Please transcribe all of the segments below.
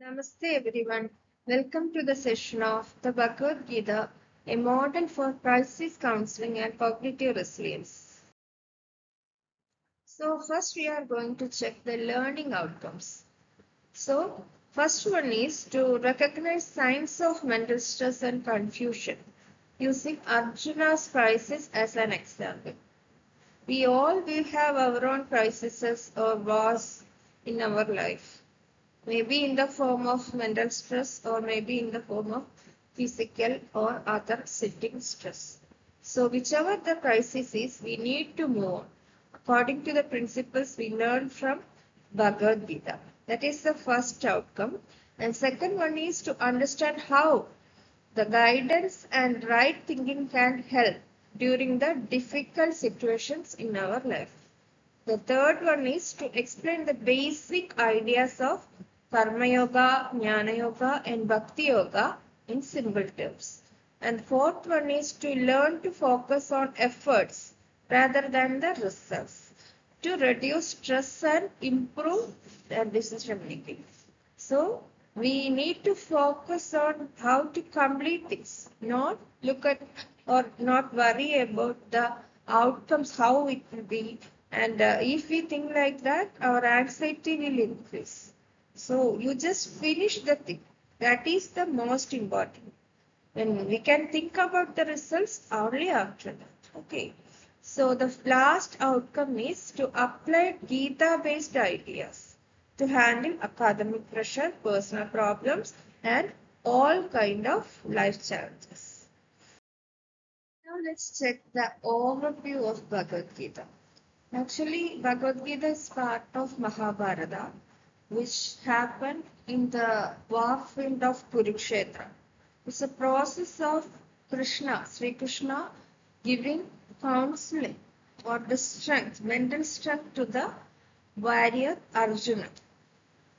Namaste everyone. Welcome to the session of the Bhagavad Gita, a model for crisis counseling and cognitive resilience. So first we are going to check the learning outcomes. So first one is to recognize signs of mental stress and confusion using Arjuna's crisis as an example. We all will have our own crises or wars in our life. Maybe in the form of mental stress or maybe in the form of physical or other sitting stress. So whichever the crisis is, we need to move on according to the principles we learn from Bhagavad Gita. That is the first outcome. And second one is to understand how the guidance and right thinking can help during the difficult situations in our life. The third one is to explain the basic ideas of Karma Yoga, Jnana Yoga, and Bhakti Yoga in simple terms. And fourth one is to learn to focus on efforts rather than the results to reduce stress and improve the decision making. So we need to focus on how to complete things, not look at or not worry about the outcomes, how it will be. And if we think like that, our anxiety will increase. So you just finish the thing. That is the most important. When we can think about the results only after that. Okay. So the last outcome is to apply Gita-based ideas to handle academic pressure, personal problems, and all kind of life challenges. Now let's check the overview of Bhagavad Gita. Actually, Bhagavad Gita is part of Mahabharata, which happened in the war field of Kurukshetra. It's a process of Krishna, Sri Krishna, giving counseling or the strength, mental strength to the warrior Arjuna.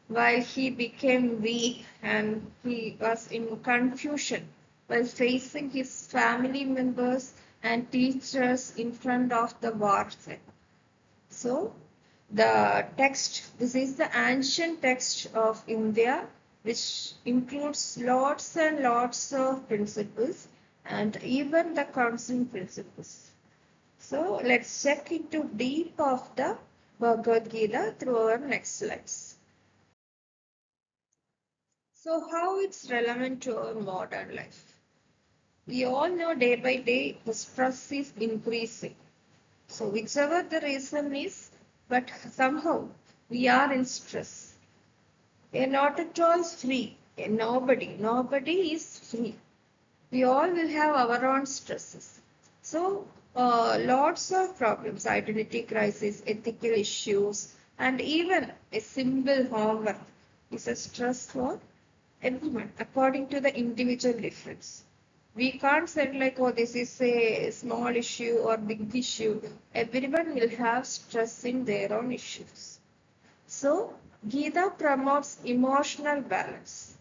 While he became weak and he was in confusion while facing his family members and teachers in front of the war scene. So the text, this is the ancient text of India, which includes lots and lots of principles and even the counseling principles. So let's check into deep of the Bhagavad Gita through our next slides. So how it's relevant to our modern life? We all know day by day the stress is increasing. So whichever the reason is, but somehow we are in stress. We are not at all free. Nobody is free. We all will have our own stresses. So lots of problems, identity crisis, ethical issues, and even a simple homework is a stress for everyone according to the individual difference. We can't say like, oh, this is a small issue or big issue. Everyone will have stress in their own issues. So Gita promotes emotional balance.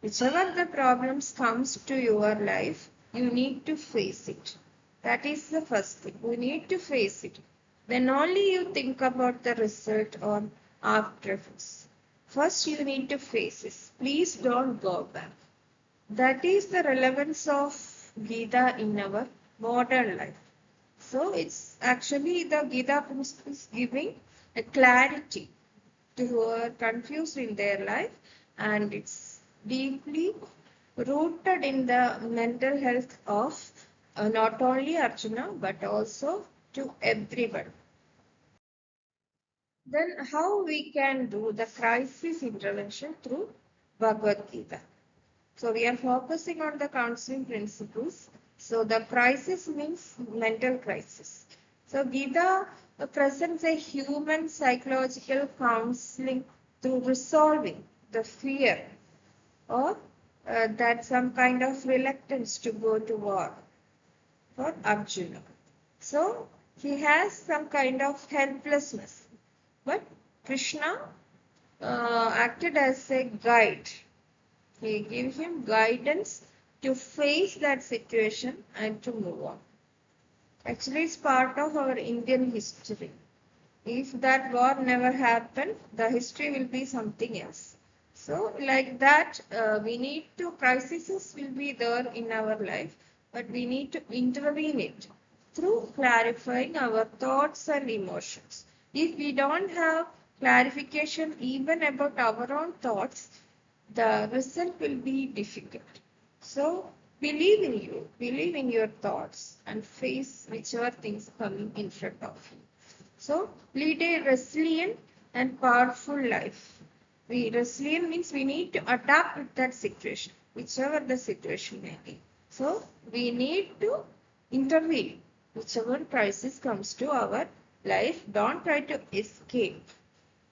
Whichever the problems comes to your life, you need to face it. That is the first thing. You need to face it. Then only you think about the result or after effects. First, you need to face it. Please don't go back. That is the relevance of Gita in our modern life. So it's actually the Gita principles giving a clarity to who are confused in their life, and it's deeply rooted in the mental health of not only Arjuna but also to everyone. Then how we can do the crisis intervention through Bhagavad Gita. So we are focusing on the counseling principles. So the crisis means mental crisis. So Gita presents a human psychological counseling through resolving the fear or that some kind of reluctance to go to war for Arjuna. So he has some kind of helplessness, but Krishna acted as a guide. He gave him guidance to face that situation and to move on. Actually, it's part of our Indian history. If that war never happened, the history will be something else. So like that, we need to, crises will be there in our life, but we need to intervene it through clarifying our thoughts and emotions. If we don't have clarification even about our own thoughts, the result will be difficult. So believe in you, believe in your thoughts and face whichever things coming in front of you. So lead a resilient and powerful life. Resilient means we need to adapt with that situation, whichever the situation may be. So we need to intervene. Whichever crisis comes to our life, don't try to escape.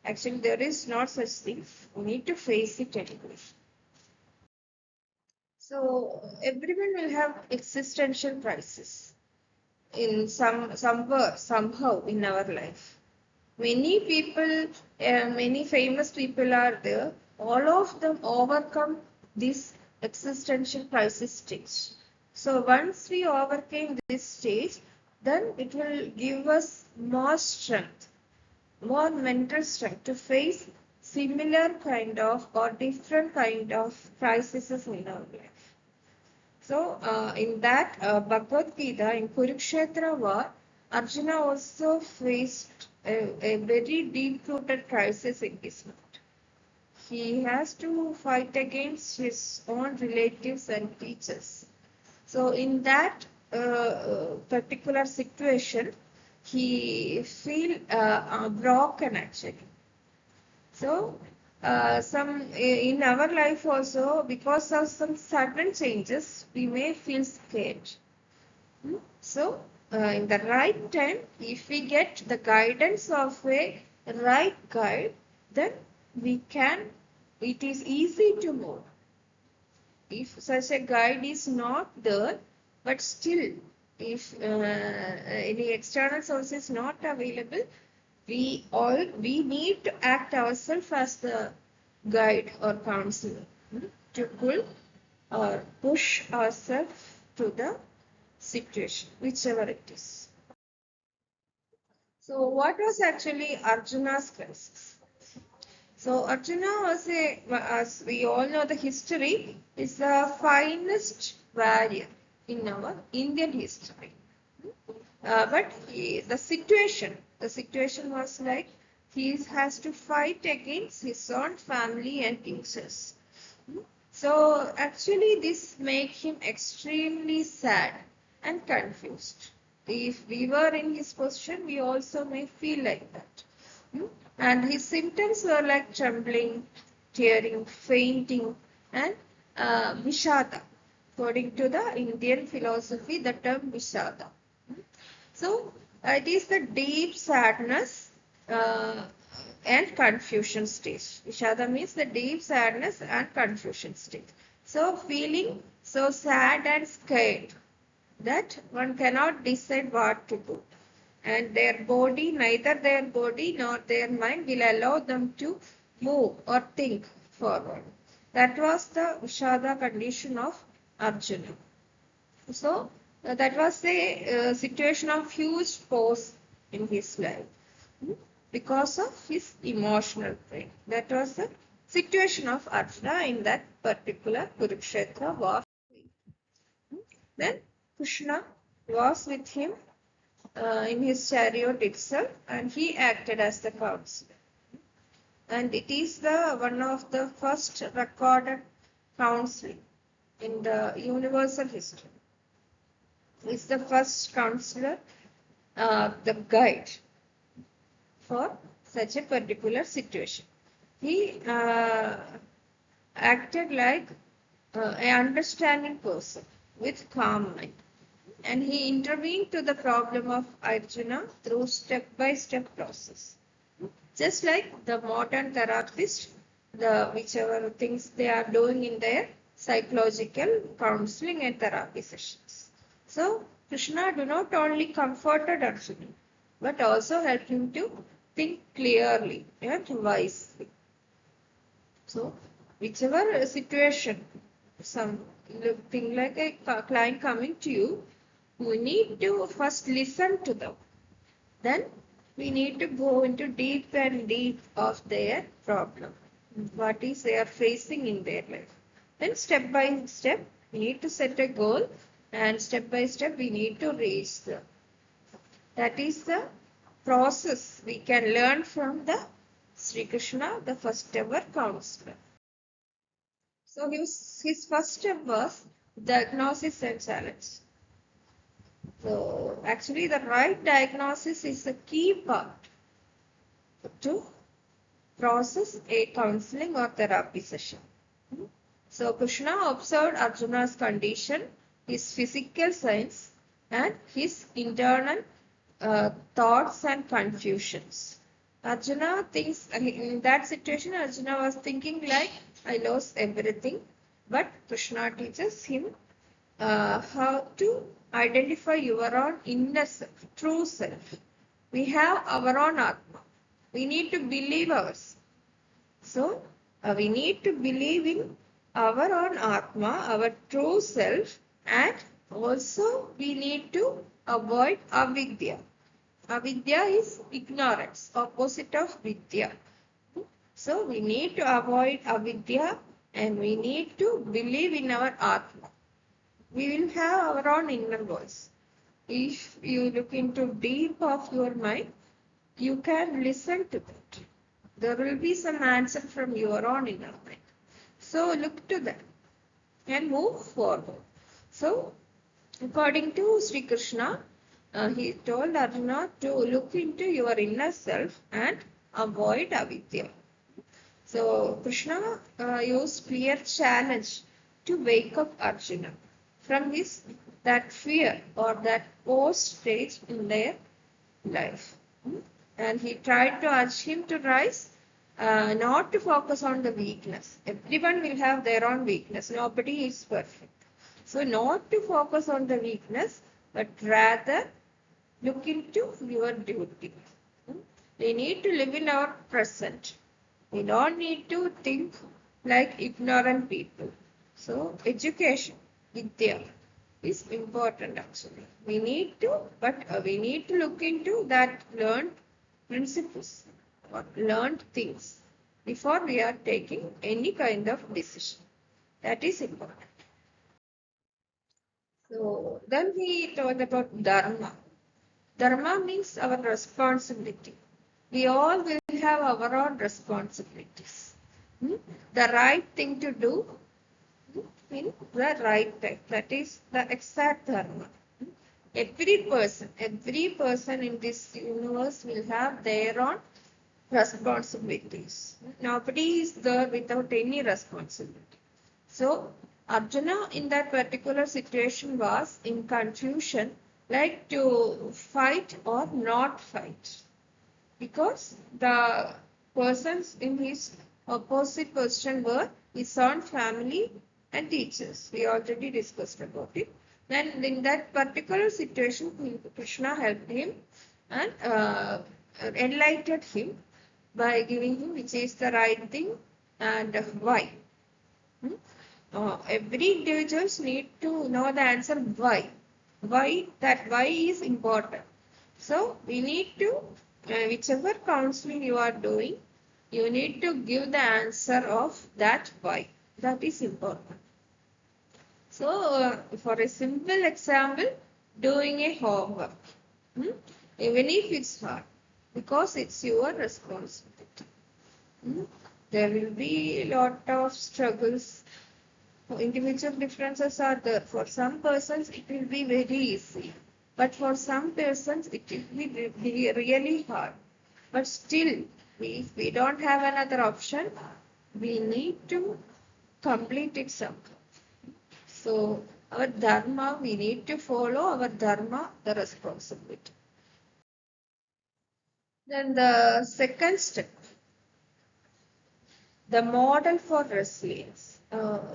Actually, there is not such thing. We need to face it anyway. So everyone will have existential crisis in somewhere, somehow in our life. Many people, many famous people are there. All of them overcome this existential crisis stage. So once we overcame this stage, then it will give us more strength, more mental strength to face similar kind of or different kind of crises in our life. So in that Bhagavad Gita, in Kurukshetra war, Arjuna also faced a very deep-rooted crisis in his mind. He has to fight against his own relatives and teachers. So in that particular situation, he feel broken actually. So, some in our life also, because of some sudden changes, we may feel scared. So, in the right time, if we get the guidance of a right guide, then we can, it is easy to move. If such a guide is not there, but still, if any external source is not available, we need to act ourselves as the guide or counselor, to pull or push ourselves to the situation, whichever it is. So what was actually Arjuna's crisis? So Arjuna was as we all know the history, is the finest warrior in our Indian history. But the situation was like he has to fight against his own family and teachers. So actually this made him extremely sad and confused. If we were in his position, we also may feel like that. And his symptoms were like trembling, tearing, fainting, and Vishada. According to the Indian philosophy, the term Vishada. So it is the deep sadness and confusion stage. Vishada means the deep sadness and confusion stage. So feeling so sad and scared that one cannot decide what to do. And their body, neither their body nor their mind will allow them to move or think forward. That was the Vishada condition of Arjuna. So that was a situation of huge force in his life because of his emotional pain. That was the situation of Arjuna in that particular Kurukshetra war. Then Krishna was with him in his chariot itself, and he acted as the counselor. And it is the one of the first recorded counseling in the universal history. Is the first counselor, the guide for such a particular situation. He acted like an understanding person with calm mind. And he intervened to the problem of Arjuna through step-by-step process. Just like the modern therapist, whichever things they are doing in their psychological counseling and therapy sessions. So Krishna do not only comforted Arjuna, but also helped him to think clearly and wisely. So whichever situation, something like a client coming to you, we need to first listen to them. Then we need to go into deep and deep of their problem. what is they are facing in their life. Then step by step, we need to set a goal, and step by step, we need to reach them. That is the process we can learn from the Sri Krishna, the first ever counselor. So his first step was diagnosis and challenge. So actually the right diagnosis is the key part to process a counseling or therapy session. So Krishna observed Arjuna's condition, his physical signs, and his internal thoughts and confusions. Arjuna thinks, in that situation, Arjuna was thinking like, I lost everything. But Krishna teaches him how to identify your own inner self, true self. We have our own Atma. We need to believe ours. So, we need to believe in our own Atma, our true self, and also we need to avoid avidya. Avidya is ignorance, opposite of vidya. So, we need to avoid avidya and we need to believe in our Atma. We will have our own inner voice. If you look into deep of your mind, you can listen to that. There will be some answer from your own inner mind. So look to that and move forward. So according to Sri Krishna, he told Arjuna to look into your inner self and avoid avidya. So Krishna used clear challenge to wake up Arjuna from that fear or that post stage in their life. And he tried to urge him to rise, not to focus on the weakness. Everyone will have their own weakness. Nobody is perfect. So not to focus on the weakness, but rather look into your duty. We need to live in our present. We don't need to think like ignorant people. So education, vidya, is important actually. We need to look into that learned principles or learned things before we are taking any kind of decision. That is important. So then we talked about dharma. Dharma means our responsibility. We all will have our own responsibilities. The right thing to do in the right time. That is the exact dharma. Every person in this universe will have their own responsibilities. Nobody is there without any responsibility. So Arjuna in that particular situation was in confusion, like to fight or not fight. Because the persons in his opposite position were his own family and teachers. We already discussed about it. Then in that particular situation, Krishna helped him and enlightened him by giving him which is the right thing and why. Every individuals need to know the answer why. Why is important. So we need to, whichever counseling you are doing, you need to give the answer of that why. That is important. So for a simple example, doing a homework, even if it's hard, because it's your responsibility. There will be a lot of struggles. Individual differences are there. For some persons, it will be very easy. But for some persons, it will be really hard. But still, if we don't have another option, we need to complete it somehow. So, our dharma, we need to follow our dharma, the responsibility. Then the second step, the model for resilience.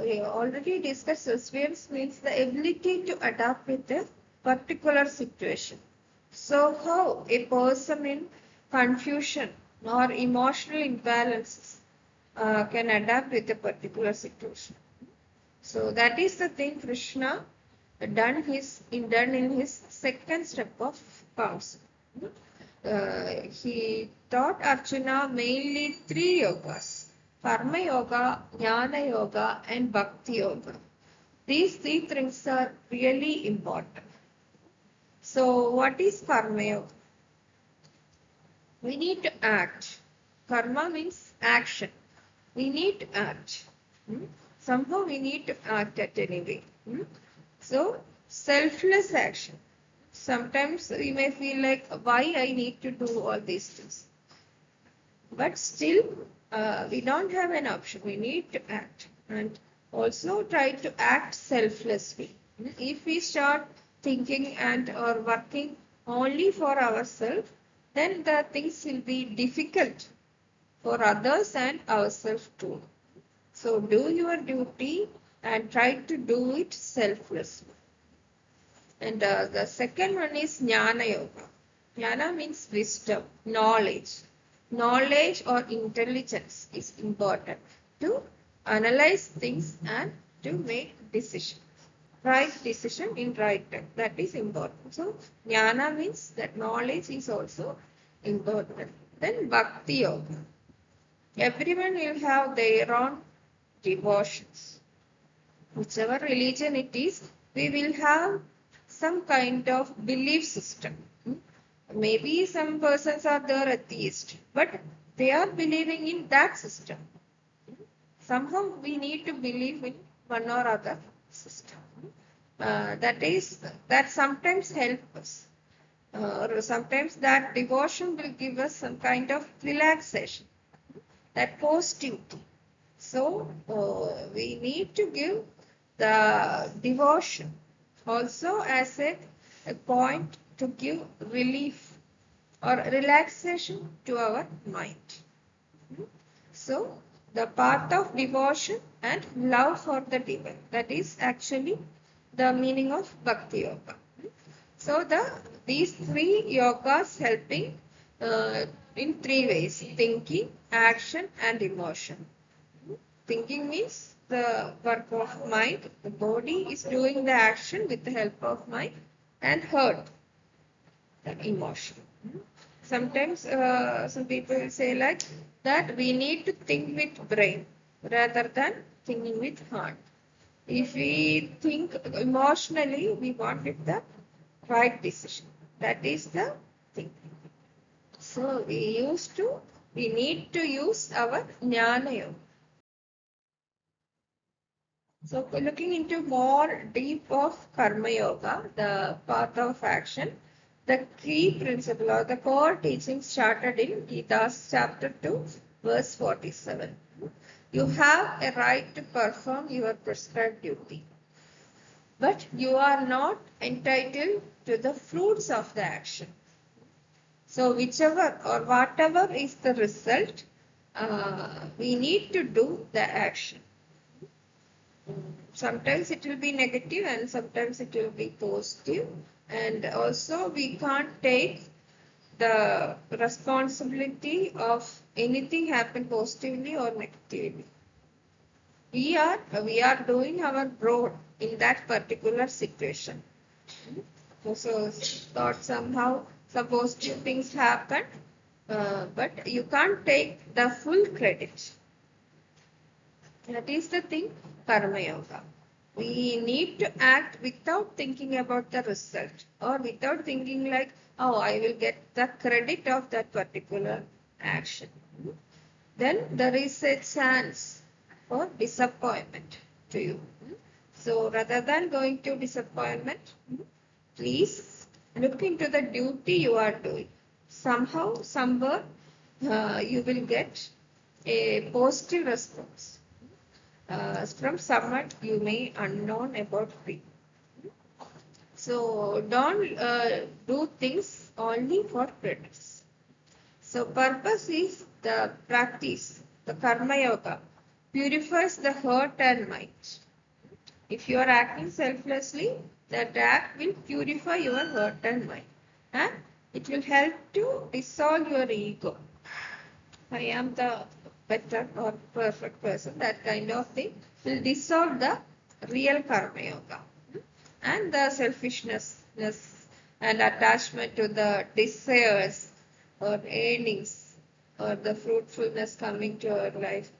We already discussed resilience means the ability to adapt with a particular situation. So how a person in confusion or emotional imbalances can adapt with a particular situation. So that is the thing Krishna done in his second step of counsel. He taught Arjuna mainly 3 yogas. Karma Yoga, Jnana Yoga, and Bhakti Yoga. These three things are really important. So, what is Karma Yoga? We need to act. Karma means action. We need to act. Somehow we need to act at any way. So, selfless action. Sometimes we may feel like, why I need to do all these things? But still, we don't have an option. We need to act. And also try to act selflessly. If we start thinking and or working only for ourselves, then the things will be difficult for others and ourselves too. So do your duty and try to do it selflessly. And the second one is Jnana Yoga. Jnana means wisdom, knowledge. Knowledge or intelligence is important to analyze things and to make decisions. Right decision in right time. That is important. So Jnana means that knowledge is also important. Then Bhakti Yoga. Everyone will have their own devotions. Whichever religion it is, we will have some kind of belief system. Maybe some persons are there atheist, but they are believing in that system. Somehow we need to believe in one or other system. That sometimes helps us. Or sometimes that devotion will give us some kind of relaxation, that positivity. So we need to give the devotion also as a point to give relief or relaxation to our mind. So the path of devotion and love for the divine, that is actually the meaning of Bhakti Yoga. So these three yogas helping in three ways: thinking, action, and emotion. Thinking means the work of mind. The body is doing the action with the help of mind, and heart, the emotion. Sometimes some people say like that we need to think with brain rather than thinking with heart. If we think emotionally, we want it the right decision. That is the thing. So we need to use our Jnana Yoga. So looking into more deep of Karma Yoga, the path of action, the key principle or the core teaching started in Gita's chapter 2, verse 47. You have a right to perform your prescribed duty, but you are not entitled to the fruits of the action. So whichever or whatever is the result, we need to do the action. Sometimes it will be negative and sometimes it will be positive. And also we can't take the responsibility of anything happen positively or negatively. We are doing our role in that particular situation. So thought somehow some positive things happen, but you can't take the full credit. That is the thing, Karma Yoga. We need to act without thinking about the result or without thinking like, oh, I will get the credit of that particular action. Then there is a chance for disappointment to you. So rather than going to disappointment, please look into the duty you are doing. Somehow, somewhere, you will get a positive response from someone you may unknown about me. So don't do things only for credits. So purpose is the practice, the Karma Yoga, purifies the heart and mind. If you are acting selflessly, that act will purify your heart and mind. And it will help to dissolve your ego. I am the better or perfect person, that kind of thing will dissolve the real Karma Yoga. And the selfishness and attachment to the desires or earnings or the fruitfulness coming to our life.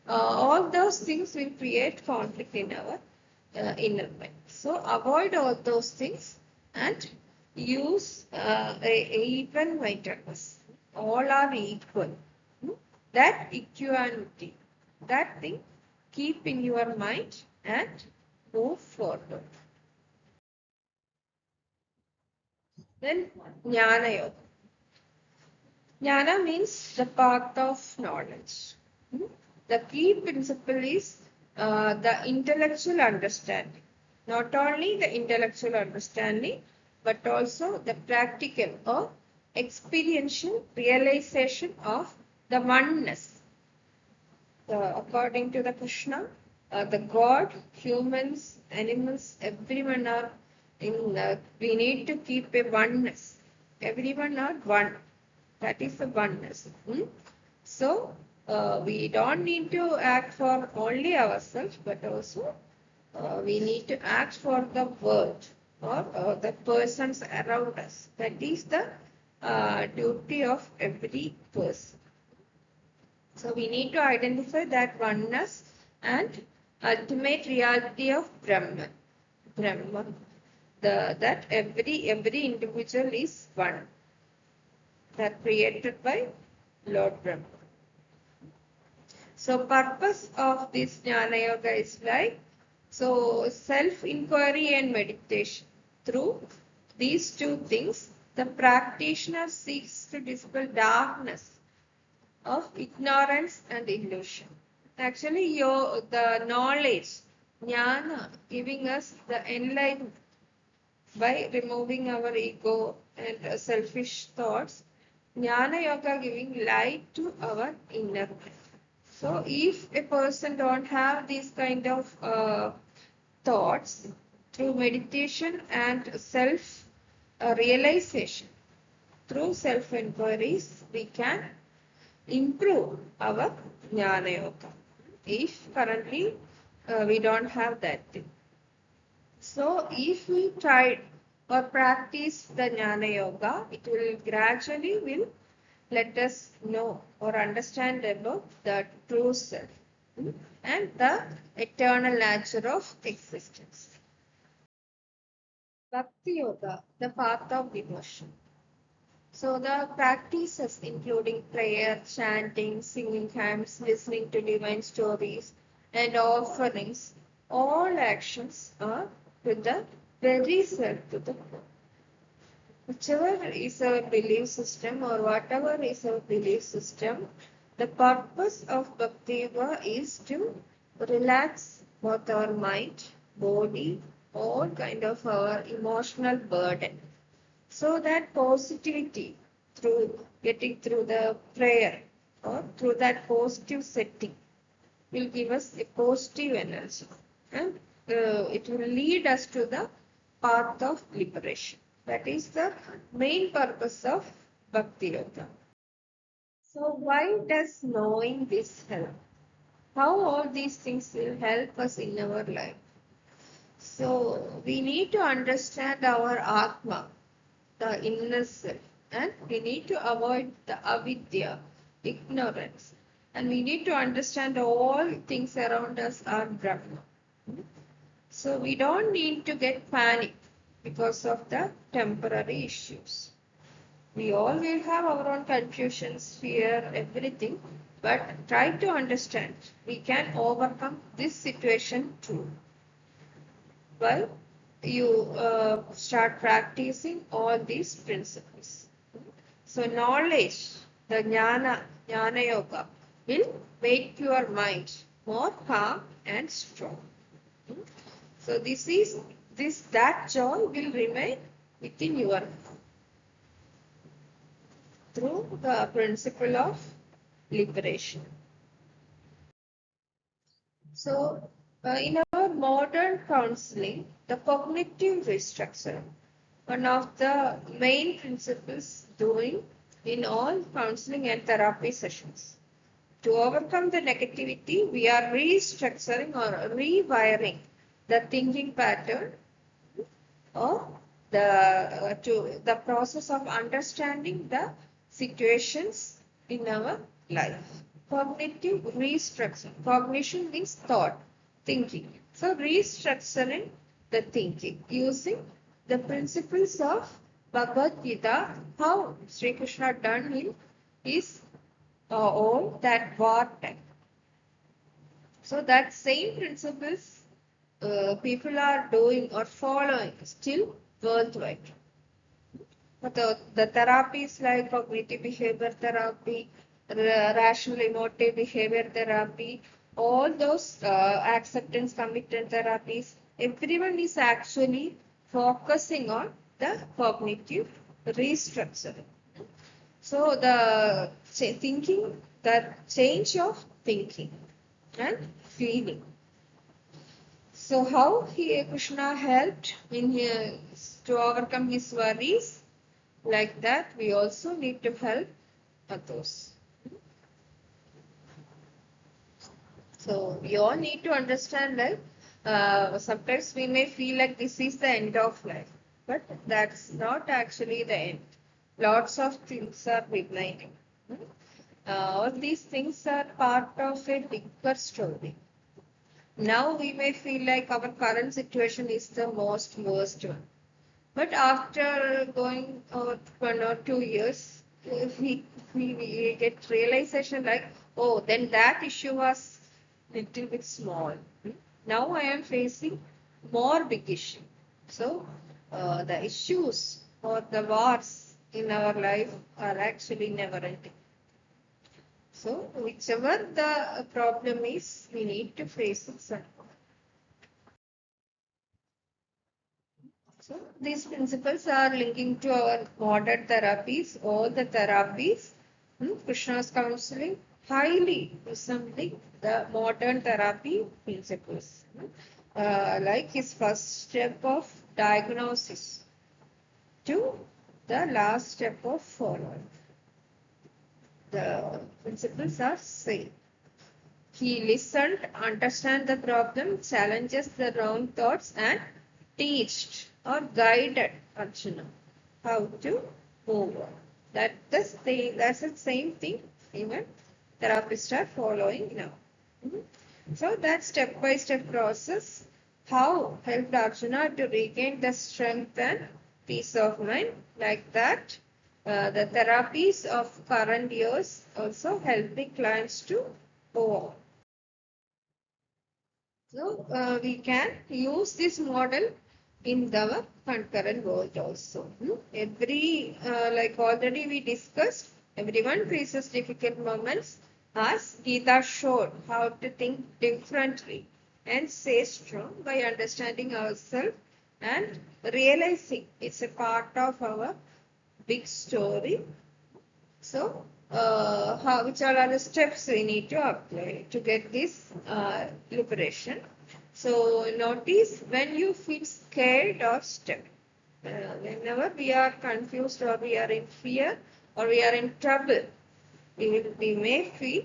All those things will create conflict in our inner mind. So avoid all those things and use a even mindedness. All are equal. That equanimity, that thing, keep in your mind and move forward. Then Jnana Yoga. Jnana means the path of knowledge. The key principle is the intellectual understanding. Not only the intellectual understanding, but also the practical or experiential realization of the oneness. According to the Krishna, the God, humans, animals, everyone are in. We need to keep a oneness. Everyone are one. That is the oneness. So we don't need to act for only ourselves, but also we need to act for the world or the persons around us. That is the duty of every person. So we need to identify that oneness and ultimate reality of Brahman. Brahman. That every individual is one. That created by Lord Brahma. So purpose of this Jnana Yoga is like, so self-inquiry and meditation. Through these two things, the practitioner seeks to dispel darkness of ignorance and illusion. Actually, the knowledge, jnana, giving us the enlightenment by removing our ego and selfish thoughts. Jnana yoga giving light to our inner mind. So, if a person don't have these kind of thoughts, through meditation and self realization, through self inquiries, we can improve our Jnana Yoga. If currently we don't have that thing. So if we try or practice the Jnana Yoga, it will gradually will let us know or understand about the true self and the eternal nature of existence. Bhakti Yoga, the path of devotion. So the practices including prayer, chanting, singing hymns, listening to divine stories and offerings, all actions are to the very self to the core. Whichever is our belief system or whatever is our belief system, the purpose of Bhakti Yoga is to relax both our mind, body, all kind of our emotional burden. So that positivity through getting through the prayer or through that positive setting will give us a positive energy and it will lead us to the path of liberation. That is the main purpose of Bhakti Yoga. So why does knowing this help? How all these things will help us in our life? So we need to understand our Atma, the inner self, and we need to avoid the avidya, ignorance, and we need to understand all things around us are Brahma. So we don't need to get panic because of the temporary issues. We all will have our own confusions, fear, everything, but try to understand we can overcome this situation too. Well, you start practicing all these principles. So knowledge, the jnana yoga, will make your mind more calm and strong. So that joy will remain within your heart through the principle of liberation. So in our modern counseling, the cognitive restructuring, one of the main principles doing in all counseling and therapy sessions. To overcome the negativity, we are restructuring or rewiring the thinking pattern or the process of understanding the situations in our life. Cognitive restructuring. Cognition means thought, thinking. So restructuring the thinking using the principles of Bhagavad Gita, how Sri Krishna done in his all that war time. So that same principles people are doing or following still worldwide. But the therapies like cognitive behavior therapy, rational emotive behavior therapy, all those acceptance commitment therapies, everyone is actually focusing on the cognitive restructuring. So the thinking, the change of thinking and feeling. So how Krishna helped in his, to overcome his worries? Like that, we also need to help others. So we all need to understand that sometimes we may feel like this is the end of life, but that's not actually the end. Lots of things are remaining. All these things are part of a bigger story. Now we may feel like our current situation is the most worst one. But after going 1 or 2 years, we get realization like, oh, then that issue was little bit small. Now I am facing more big issue. So the issues or the wars in our life are actually never ending. So whichever the problem is, we need to face it somehow. So these principles are linking to our modern therapies. All the therapies, Krishna's counseling, highly resembling the modern therapy principles. Like his first step of diagnosis to the last step of follow-up. The principles are same. He listened, understand the problem, challenges the wrong thoughts, and teached or guided Arjuna how to move on. That's the same thing even therapists are following now. So that step-by-step process, how helped Arjuna to regain the strength and peace of mind. Like that, the therapies of current years also helping clients to go on. So we can use this model in the concurrent world also. Like already we discussed, everyone faces difficult moments as Gita showed how to think differently and stay strong by understanding ourselves and realizing it's a part of our big story. So, which are the steps we need to apply to get this liberation? So, notice when you feel scared or stuck. Whenever we are confused or we are in fear or we are in trouble, we may feel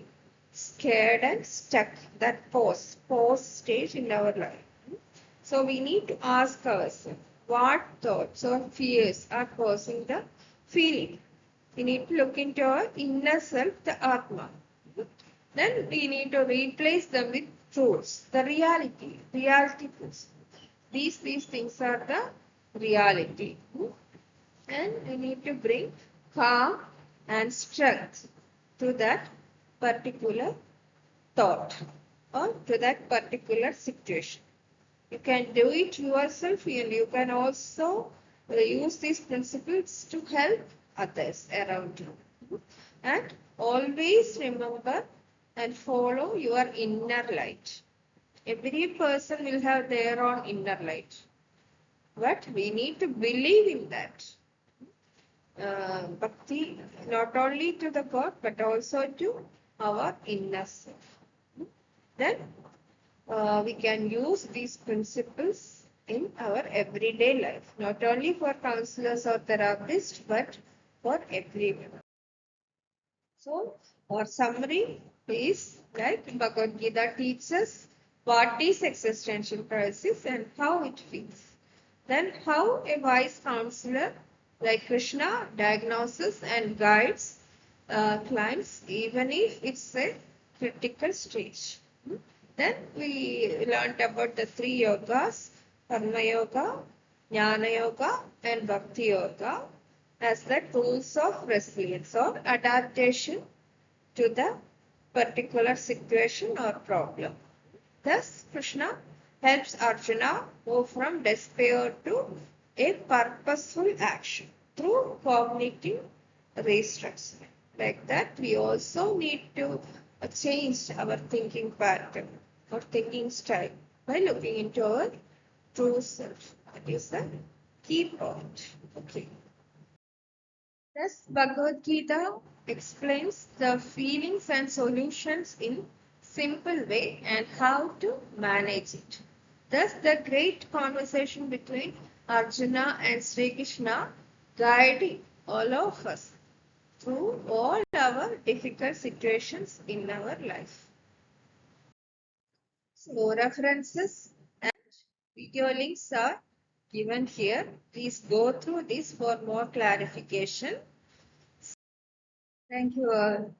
scared and stuck. That pause stage in our life. So, we need to ask ourselves what thoughts or fears are causing the feeling. We need to look into our inner self, the Atma. Then we need to replace them with truths, the reality truths. These things are the reality. And we need to bring calm and strength to that particular thought or to that particular situation. You can do it yourself and you can also use these principles to help others around you. And always remember and follow your inner light. Every person will have their own inner light. But we need to believe in that. Bhakti not only to the God but also to our inner self. Then we can use these principles in our everyday life, not only for counselors or therapists, but for everyone. So, our summary is like Bhagavad Gita teaches what is existential crisis and how it feels. Then, how a wise counselor like Krishna diagnoses and guides climbs, even if it's a critical stage. Then we learned about the three yogas, Karma Yoga, Jnana Yoga, and Bhakti Yoga as the tools of resilience or adaptation to the particular situation or problem. Thus, Krishna helps Arjuna move from despair to a purposeful action through cognitive restructuring. Like that, we also need to change our thinking pattern or thinking style by looking into our true self. That is the key point. Okay. Thus, Bhagavad Gita explains the feelings and solutions in simple way and how to manage it. Thus, the great conversation between Arjuna and Sri Krishna guiding all of us through all our difficult situations in our life. So, references and video links are given here. Please go through this for more clarification. Thank you all.